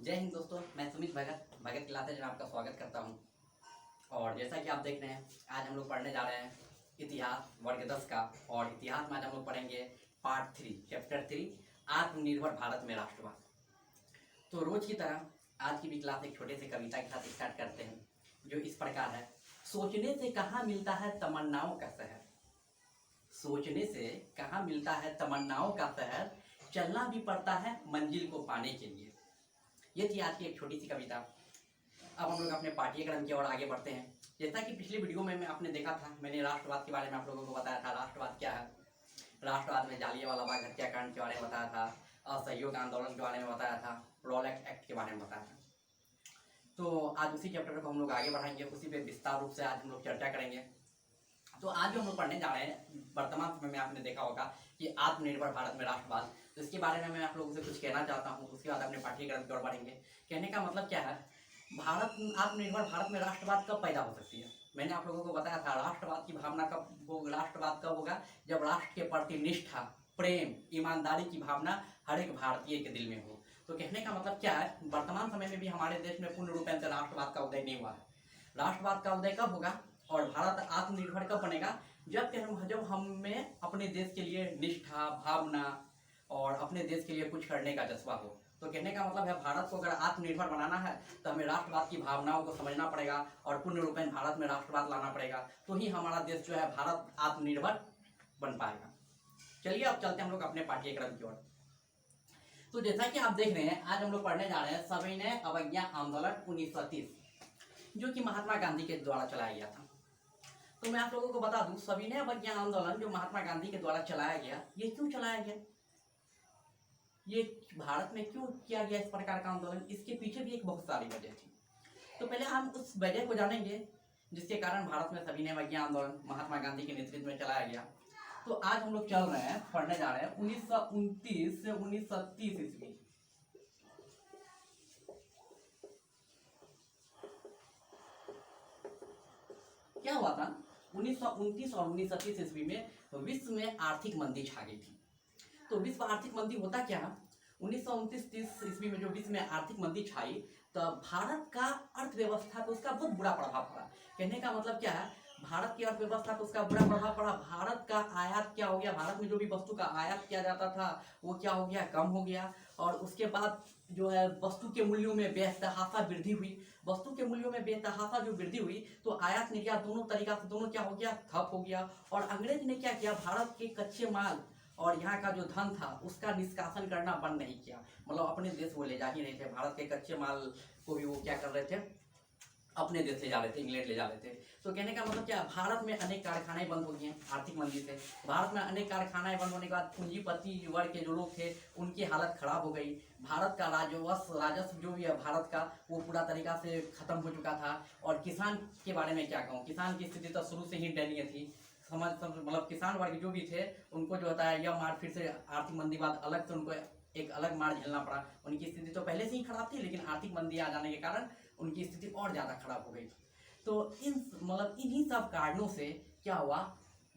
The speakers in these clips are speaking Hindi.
जय हिंद दोस्तों, मैं सुमित भगत क्लासेज में आपका स्वागत करता हूं। और जैसा कि आप देख रहे हैं, आज हम लोग पढ़ने जा रहे हैं इतिहास वर्ग 10 का। और इतिहास में आज हम लोग पढ़ेंगे पार्ट 3 चैप्टर 3 आत्मनिर्भर भारत में राष्ट्रवाद। तो रोज की तरह आज की भी क्लास एक छोटे से कविता के साथ स्टार्ट करते हैं, जो इस प्रकार है। सोचने से कहाँ मिलता है तमन्नाओं का शहर, सोचने से कहाँ मिलता है तमन्नाओं का शहर, चलना भी पड़ता है मंजिल को पाने के लिए। ये थी आज की एक छोटी सी कविता। अब हम लोग अपने पाठ्यक्रम की ओर आगे बढ़ते हैं। जैसा कि पिछले वीडियो में आपने देखा था, मैंने राष्ट्रवाद के बारे में आप लोगों को बताया था। राष्ट्रवाद क्या है, राष्ट्रवाद में जालियांवाला बाग हत्याकांड के बारे में बताया था, असहयोग आंदोलन के बारे में बताया था, रॉलेट एक्ट के बारे में बताया था। तो आज उसी चैप्टर को हम लोग आगे बढ़ाएंगे, उसी पे विस्तार रूप से आज हम लोग चर्चा करेंगे। तो आज जो हम लोग पढ़ने जा रहे हैं, वर्तमान समय में आपने देखा होगा कि आत्मनिर्भर भारत में राष्ट्रवाद, तो इसके बारे में मैं आप लोगों से कुछ कहना चाहता हूँ। उसके बाद अपने पाठ्यक्रम की ओर बढ़ेंगे। कहने का मतलब क्या है, भारत आत्मनिर्भर भारत में राष्ट्रवाद कब पैदा हो सकती है। मैंने आप लोगों को बताया था राष्ट्रवाद की भावना कब हो, राष्ट्रवाद कब होगा, जब राष्ट्र के प्रति निष्ठा, प्रेम, ईमानदारी की भावना हर एक भारतीय के दिल में हो। तो कहने का मतलब क्या है, वर्तमान समय में भी हमारे देश में पूर्ण रूप से राष्ट्रवाद का उदय नहीं हुआ है। राष्ट्रवाद का उदय कब होगा और भारत आत्मनिर्भर कब बनेगा, जब हमें अपने देश के लिए निष्ठा, भावना और अपने देश के लिए कुछ करने का जज्बा हो। तो कहने का मतलब है, भारत को अगर आत्मनिर्भर बनाना है तो हमें राष्ट्रवाद की भावनाओं को समझना पड़ेगा और पूर्ण रूप में भारत में राष्ट्रवाद लाना पड़ेगा, तो ही हमारा देश जो है भारत आत्मनिर्भर बन पाएगा। चलिए अब चलते हैं हम लोग अपने पाठ्यक्रम की ओर। तो जैसा कि आप देख रहे हैं, आज हम लोग पढ़ने जा रहे हैं सविनय अवज्ञा आंदोलन 1930, जो कि महात्मा गांधी के द्वारा चलाया गया था। तो मैं आप लोगों को बता दूं, सविनय अवज्ञा आंदोलन जो महात्मा गांधी के द्वारा चलाया गया, ये क्यों चलाया गया, ये भारत में क्यों किया गया इस प्रकार का आंदोलन, इसके पीछे भी एक बहुत सारी वजह थी। तो पहले हम उस वजह को जानेंगे जिसके कारण भारत में सविनय अवज्ञा आंदोलन महात्मा गांधी के नेतृत्व में चलाया गया। तो आज हम लोग चल रहे हैं, पढ़ने जा रहे हैं 1929 से 1930 ईस्वी। क्या हुआ था, 1929 और 1930 ईस्वी में विश्व में आर्थिक मंदी छा गई थी। तो विश्व आर्थिक मंदी होता क्या, 1929-30 ईस्वी में जो विश्व में आर्थिक मंदी छाई, तो भारत का अर्थव्यवस्था पर उसका बहुत बुरा प्रभाव पड़ा। कहने का मतलब क्या है, भारत की अर्थव्यवस्था पर उसका बुरा प्रभाव पड़ा। भारत का आयात क्या हो गया, भारत में जो भी वस्तु का आयात किया जाता था वो क्या हो गया, कम हो गया। और उसके बाद जो है वस्तु के मूल्यों में बेतहाशा वृद्धि हुई। वस्तु के मूल्यों में बेतहाशा जो वृद्धि हुई, तो आयात निर्यात दोनों तरीका से दोनों क्या हो गया, ठप हो गया। और अंग्रेज ने क्या किया, भारत के कच्चे माल और यहाँ का जो धन था उसका निष्कासन करना बंद नहीं किया। मतलब अपने देश वो ले जा ही नहीं थे, भारत के कच्चे माल को भी वो क्या कर रहे थे, अपने देश ले जा रहे थे, इंग्लैंड ले जा रहे थे। तो कहने का मतलब क्या, भारत में अनेक कारखाने बंद हो गए आर्थिक मंदी से। भारत में अनेक कारखाने बंद होने के बाद पूंजीपति वर्ग के जो लोग थे उनकी हालत खराब हो गई। भारत का राजस्व जो भी है भारत का, वो पूरा तरीका से खत्म हो चुका था। और किसान के बारे में क्या कहूँ, किसान की स्थिति तो शुरू से ही दयनीय थी। मतलब किसान वर्ग जो भी थे उनको जो होता है, यह मार फिर से आर्थिक मंदी बाद अलग से उनको एक अलग मार झेलना पड़ा। उनकी स्थिति तो पहले से ही खराब थी, लेकिन आर्थिक मंदी आ जाने के कारण उनकी स्थिति और ज़्यादा खराब हो गई। तो इन्हीं सब कारणों से क्या हुआ,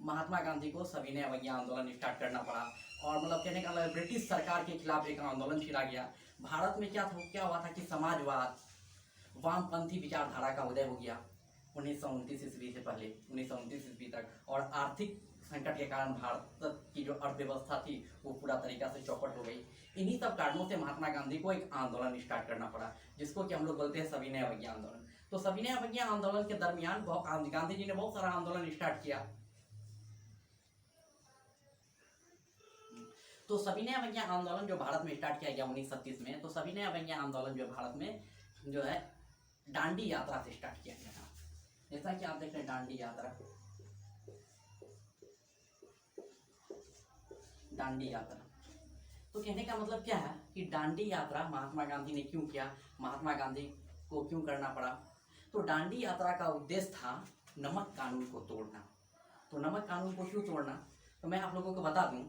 महात्मा गांधी को सविनय अवज्ञा आंदोलन स्टार्ट करना पड़ा। और कहने का मतलब ब्रिटिश सरकार के खिलाफ एक आंदोलन छिड़ा गया। भारत में क्या हुआ था कि समाजवाद, वामपंथी विचारधारा का उदय हो गया 1929 ईस्वी से पहले, 1929 ईस्वी तक। और आर्थिक संकट के कारण भारत की जो अर्थव्यवस्था थी वो पूरा तरीका से चौपट हो गई। इन्हीं सब कारणों से महात्मा गांधी को एक आंदोलन स्टार्ट करना पड़ा, जिसको कि हम लोग बोलते हैं सविनय अवज्ञा आंदोलन। तो सविनय अवज्ञा आंदोलन के दरमियान गांधी जी ने बहुत सारा आंदोलन स्टार्ट किया। तो सविनय अवज्ञा आंदोलन जो भारत में स्टार्ट किया गया 1930 में, तो सविनय अवज्ञा आंदोलन जो भारत में जो है दांडी यात्रा से स्टार्ट किया गया था। जैसा कि आप देख रहे हैं दांडी यात्रा, दांडी यात्रा। तो कहने का मतलब क्या है कि दांडी यात्रा महात्मा गांधी ने क्यों किया, महात्मा गांधी को क्यों करना पड़ा। तो दांडी यात्रा का उद्देश्य था नमक कानून को तोड़ना। तो नमक कानून को क्यों तोड़ना, तो मैं आप लोगों को बता दूं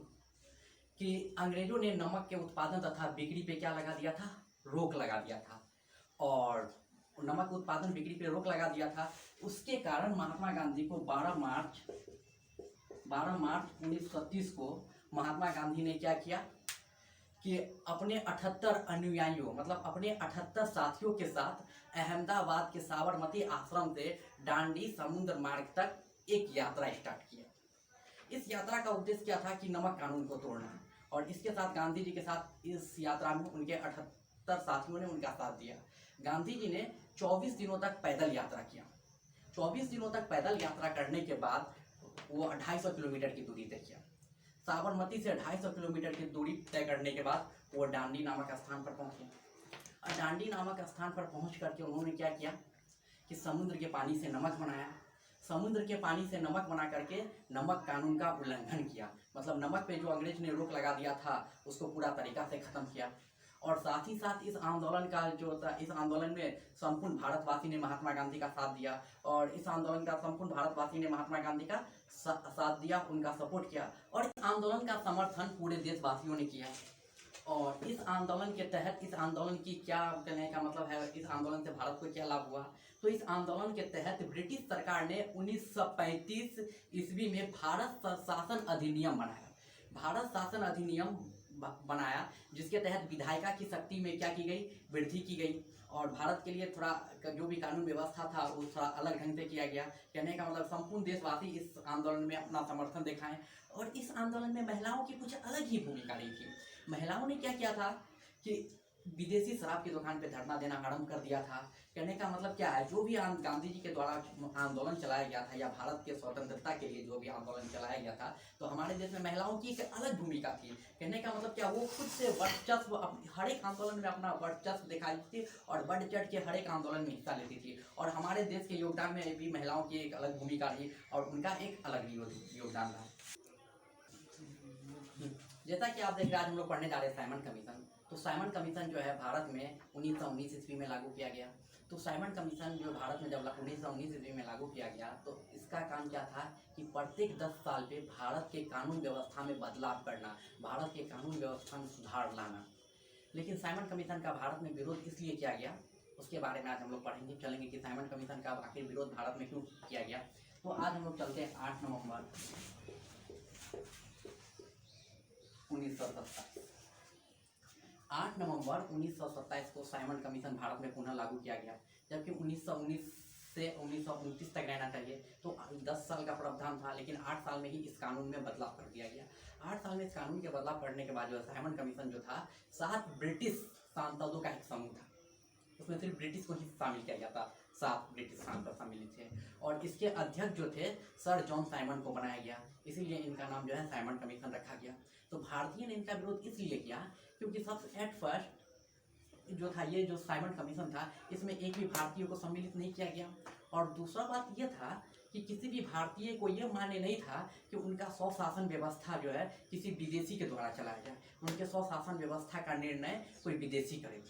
कि अंग्रेजों ने नमक के उत्पादन तथा बिक्री पे क्या लगा दिया था, रोक लगा दिया था। और नमक उत्पादन बिक्री पे रोक लगा दिया था। उसके कारण महात्मा गांधी को 12 मार्च 1930 को महात्मा गांधी ने क्या किया कि अपने 78 अनुयायियों मतलब अपने 78 साथियों के साथ अहमदाबाद के साबरमती आश्रम से डांडी समुद्र मार्ग तक एक यात्रा स्टार्ट किया। इस यात्रा का उद्देश्य क्या था कि नमक कानून को तोड़ना है, और इसके साथ गांधी जी के साथ इस यात्रा में उनके 78 साथियों ने उनका साथ दिया। गांधी जी ने 24 दिनों तक पैदल यात्रा किया। 24 दिनों तक पैदल यात्रा करने के बाद वो 250 किलोमीटर की दूरी तय किया। साबरमती से 250 किलोमीटर की दूरी तय करने के बाद वो डांडी नामक स्थान पर पहुंचे, और डांडी नामक स्थान पर पहुंच करके उन्होंने क्या किया कि समुद्र के पानी से नमक बनाया। समुद्र के पानी से नमक बना करके नमक कानून का उल्लंघन किया, मतलब नमक पे जो अंग्रेज ने रोक लगा दिया था उसको पूरा तरीका से खत्म किया। और साथ ही साथ इस आंदोलन का जो था, इस आंदोलन में संपूर्ण भारतवासी ने महात्मा गांधी का साथ दिया, और इस आंदोलन का संपूर्ण भारतवासी ने महात्मा गांधी का साथ दिया, उनका सपोर्ट किया, और इस आंदोलन का समर्थन पूरे देशवासियों ने किया। और इस आंदोलन के तहत, इस आंदोलन की क्या कहने का मतलब है, इस आंदोलन से भारत को क्या लाभ हुआ, तो इस आंदोलन के तहत ब्रिटिश सरकार ने 1935 ईस्वी में भारत शासन अधिनियम बनाया। भारत शासन अधिनियम बनाया जिसके तहत विधायिका की शक्ति में क्या की गई, वृद्धि की गई, और भारत के लिए थोड़ा जो भी कानून व्यवस्था था वो थोड़ा अलग ढंग से किया गया। कहने का मतलब संपूर्ण देशवासी इस आंदोलन में अपना समर्थन दिखाएं। और इस आंदोलन में महिलाओं की कुछ अलग ही भूमिका रही थी। महिलाओं ने क्या किया था कि विदेशी शराब की दुकान पे धरना देना आरंभ कर दिया था। कहने का मतलब क्या है, जो भी गांधी जी के द्वारा आंदोलन चलाया गया था, या भारत के स्वतंत्रता के लिए जो भी आंदोलन चलाया गया था, तो हमारे देश में महिलाओं की एक अलग भूमिका थी। कहने का मतलब क्या, वो खुद से वर्चस्व हर एक आंदोलन में अपना वर्चस्व दिखाई थी, और बढ़ चढ़ के हर एक आंदोलन में हिस्सा लेती थी। और हमारे देश के योगदान में भी महिलाओं की एक अलग भूमिका रही, और उनका एक अलग योगदान रहा। जैसा कि आप देख रहे हैं, आज हम लोग पढ़ने जा रहे हैं साइमन कमीशन। तो साइमन कमीशन जो है भारत में 1919 ईस्वी में लागू किया गया। तो साइमन कमीशन जो भारत में जब 1919 ईस्वी में लागू किया गया, तो इसका काम क्या था कि प्रत्येक 10 साल पे भारत के कानून व्यवस्था में बदलाव करना, भारत के कानून व्यवस्था में सुधार लाना। लेकिन साइमन कमीशन का भारत में विरोध इसलिए किया गया, उसके बारे में आज हम लोग पढ़ेंगे चलेंगे कि साइमन कमीशन का आखिर विरोध भारत में क्यों किया गया। तो आज हम लोग चलते हैं 8 नवंबर 1927। 8 नवंबर 1927 को साइमन कमीशन भारत में पुनः लागू किया गया, जबकि 1919 से 1929 तक रहना चाहिए। तो 10 साल का प्रावधान था, लेकिन 8 साल में ही इस कानून में बदलाव कर दिया गया। 8 साल में इस कानून के बदलाव करने के बाद जो साइमन कमीशन जो था 7 ब्रिटिश सांसदों का एक समूह था, उसमें सिर्फ ब्रिटिश को ही शामिल किया गया था। 7 ब्रिटिश सांसद शामिल थे, और इसके अध्यक्ष जो थे सर जॉन साइमन को बनाया गया, इसीलिए इनका नाम जो है साइमन कमीशन रखा गया। तो भारतीय ने इनका विरोध इसलिए किया क्योंकि सबसे एट फर्स्ट जो था, ये जो साइमन कमीशन था, इसमें एक भी भारतीय को सम्मिलित नहीं किया गया। और दूसरा बात यह था कि किसी भी भारतीय को यह मान्य नहीं था कि उनका स्वशासन व्यवस्था जो है किसी विदेशी के द्वारा चलाया जाए, उनके स्वशासन व्यवस्था का निर्णय कोई विदेशी करे।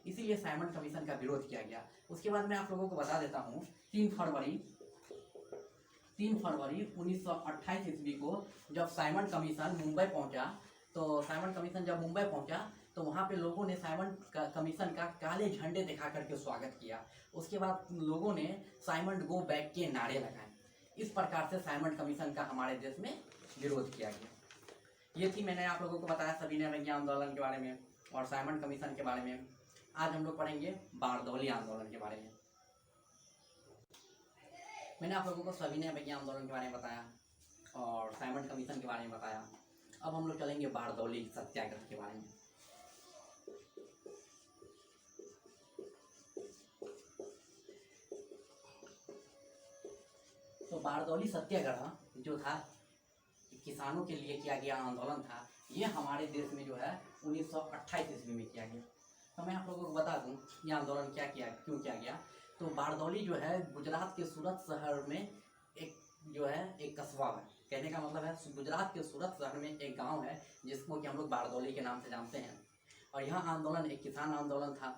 इसीलिए साइमन कमीशन का विरोध किया गया। उसके बाद मैं आप लोगों को बता देता हूँ 3 फरवरी 1928 ईस्वी को जब साइमन कमीशन मुंबई पहुंचा, तो साइमन कमीशन जब मुंबई पहुंचा तो वहाँ पे लोगों ने साइमन कमीशन का काले झंडे दिखा करके स्वागत किया। उसके बाद लोगों ने साइमन गो बैक के नारे लगाए। इस प्रकार से साइमन कमीशन का हमारे देश में विरोध किया गया। ये थी, मैंने आप लोगों को बताया सविनय अवज्ञा आंदोलन के बारे में और साइमन कमीशन के बारे में। आज हम लोग पढ़ेंगे बारदौली आंदोलन के बारे में। मैंने आप लोगों को सविनय अवज्ञा आंदोलन के बारे में बताया और साइमन कमीशन के बारे में बताया। अब हम लोग चलेंगे बारदौली सत्याग्रह के बारे में। तो बारदौली सत्याग्रह जो था किसानों के लिए किया गया आंदोलन था, ये हमारे देश में जो है 1928 ईस्वी में किया गया। तो मैं आप लोगों को बता दूं ये आंदोलन क्यों किया गया। तो बारदौली जो है गुजरात के सूरत शहर में एक कस्बा है। कहने का मतलब है गुजरात के सूरत शहर में एक गांव है जिसको कि हम लोग बारदौली के नाम से जानते हैं। और यह आंदोलन एक किसान आंदोलन था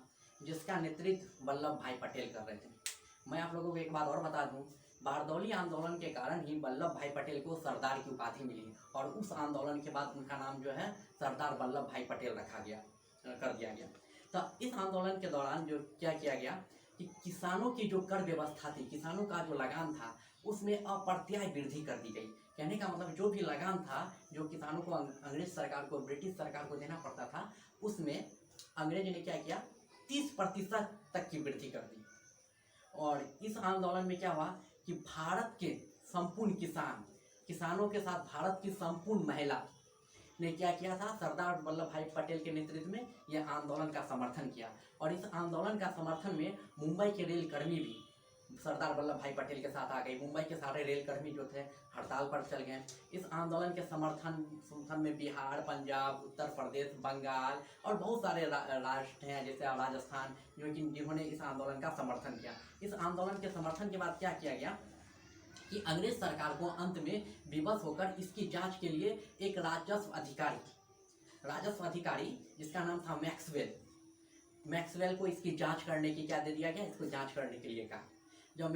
जिसका नेतृत्व वल्लभ भाई पटेल कर रहे थे। मैं आप लोगों को एक बात और बता दूं, बारदौली आंदोलन के कारण ही वल्लभ भाई पटेल को सरदार की उपाधि मिली, और उस आंदोलन के बाद उनका नाम जो है सरदार वल्लभ भाई पटेल कर दिया गया। तो इस आंदोलन के दौरान जो क्या किया गया कि किसानों की जो कर व्यवस्था थी, किसानों का जो लगान था, उसमें अप्रत्याय वृद्धि कर दी गई। कहने का मतलब जो भी लगान था जो किसानों को अंग्रेज सरकार को, ब्रिटिश सरकार को देना पड़ता था, उसमें अंग्रेज ने क्या किया, 30% तक की वृद्धि कर दी। और इस आंदोलन में क्या हुआ कि भारत के संपूर्ण किसानों के साथ भारत की संपूर्ण महिला ने क्या किया था, सरदार वल्लभ भाई पटेल के नेतृत्व में यह आंदोलन का समर्थन किया। और इस आंदोलन का समर्थन में मुंबई के रेलकर्मी भी सरदार वल्लभ भाई पटेल के साथ आ गए। मुंबई के सारे रेलकर्मी जो थे हड़ताल पर चल गए। इस आंदोलन के समर्थन में बिहार, पंजाब, उत्तर प्रदेश, बंगाल और बहुत सारे राष्ट्र हैं जैसे राजस्थान, जिन्होंने इस आंदोलन का समर्थन किया। इस आंदोलन के समर्थन के बाद क्या किया गया कि अंग्रेज सरकार को अंत में विवश होकर इसकी जांच के लिए एक राजस्व अधिकारी जिसका नाम था मैक्सवेल को इसकी जांच करने की क्या दे दिया गया, इसको जांच करने के लिए कहा। जो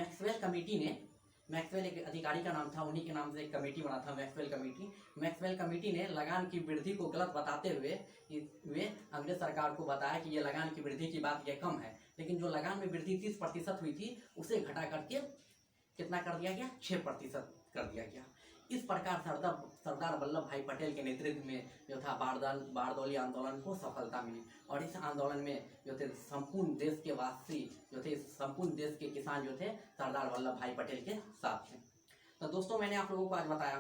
मैक्सवेल एक अधिकारी का नाम था, उन्हीं के नाम से एक कमेटी बना था मैक्सवेल कमेटी ने लगान की वृद्धि को गलत बताते हुए वे अंग्रेज सरकार को बताया कि ये लगान की वृद्धि की बात ये कम है, लेकिन जो लगान में वृद्धि 30% हुई थी उसे घटा करके कितना कर दिया गया, 6% कर दिया गया। इस प्रकार सरदार वल्लभ भाई पटेल के नेतृत्व में जो था बारदौली आंदोलन को सफलता मिली। और इस आंदोलन में जो थे संपूर्ण देश के वासी जो थे, संपूर्ण देश के किसान जो थे सरदार वल्लभ भाई पटेल के साथ थे। तो दोस्तों, मैंने आप लोगों को आज बताया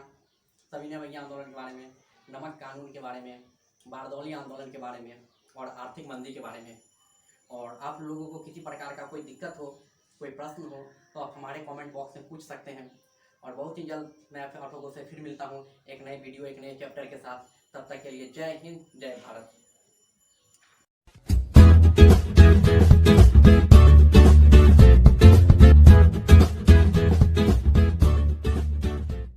सविनय अवज्ञा आंदोलन के बारे में, नमक कानून के बारे में, बारदौली आंदोलन के बारे में और आर्थिक मंदी के बारे में। और आप लोगों को किसी प्रकार का कोई दिक्कत हो, कोई प्रश्न हो तो आप हमारे कमेंट बॉक्स में पूछ सकते हैं। और बहुत ही जल्द मैं आप लोगों से फिर मिलता हूँ एक नए वीडियो, एक नए चैप्टर के साथ। तब तक के लिए जय हिंद, जय भारत।